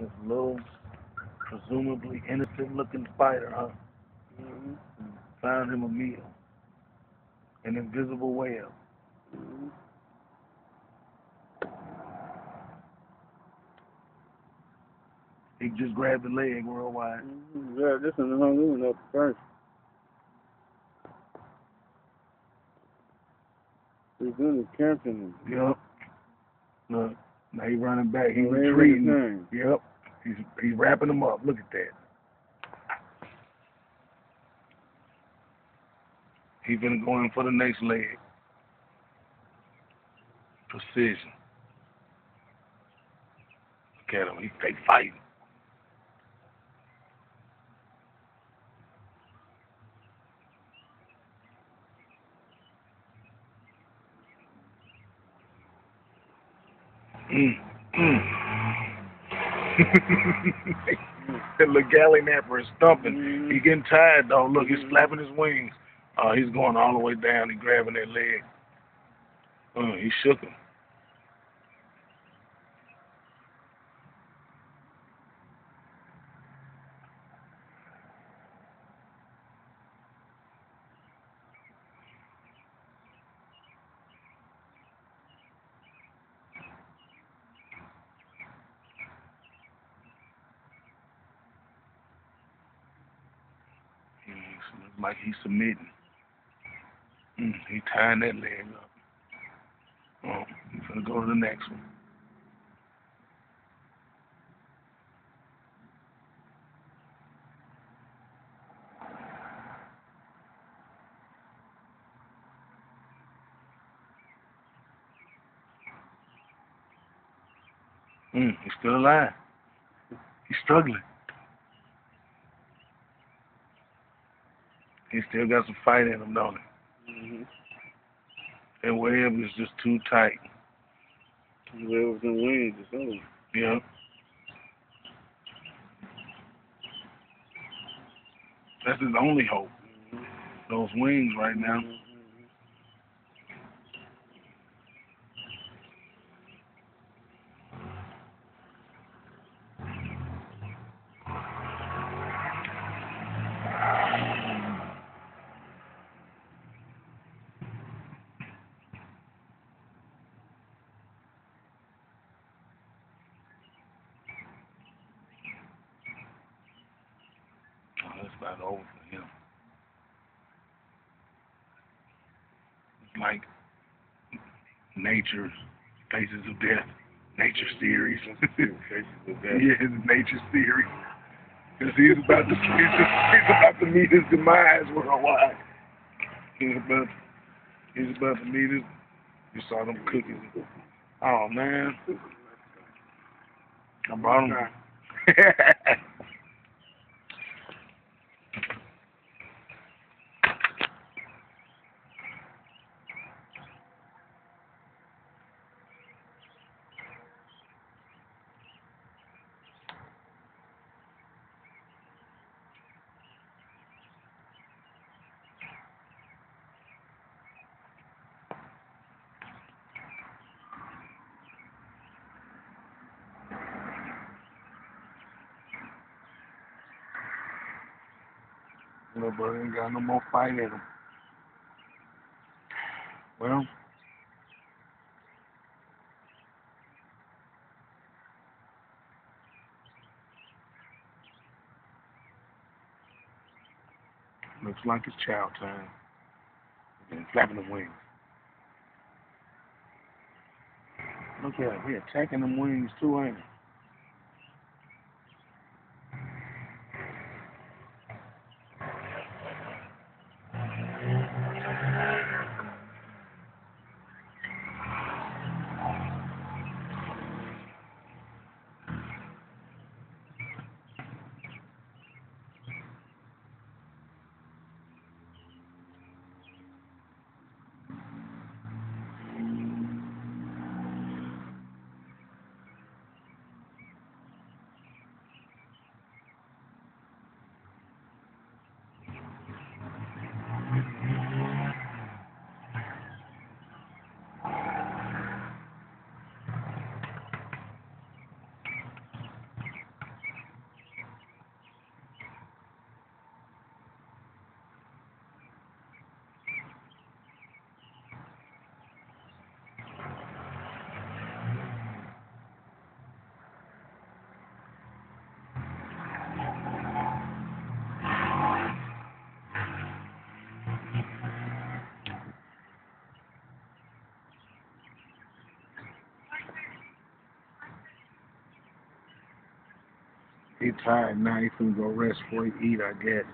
This little, presumably innocent-looking spider, huh? Mm-hmm. Found him a meal. An invisible whale. Mm-hmm. He just grabbed the leg worldwide. Mm-hmm. Yeah, this one hung in up first. He's in the camping. Yep. Look, now he's running back. He's Waving his retreating. hand. Yep. He's wrapping them up. Look at that. He's gonna go in for the next leg. Precision. Look at him. They fighting. Mm. Mm. The little galley napper is stumping. Mm-hmm. He getting tired though. Look, he's flapping his wings. He's going all the way down. He's grabbing that leg. He shook him. Looks like he's submitting. He tying that leg up. He's gonna go to the next one. He's still alive. He's struggling. He still got some fight in him, don't he? Mm-hmm. That web is just too tight. The web with the wings is over. Yeah. That's his only hope. Mm-hmm. Those wings right now. Mm-hmm. That's about over for him. It's like Nature, Faces of Death, Nature series. Faces of Death. Yeah, it's Nature series. Because he's about to meet his demise worldwide. He's about to meet his. You saw them cookies. Oh man, I brought them. Little brother ain't got no more fight in him. Well, looks like it's chow time. And flapping the wings. Look at him. He attacking them wings too, ain't he? He tired now. He finna go rest before he eat, I guess.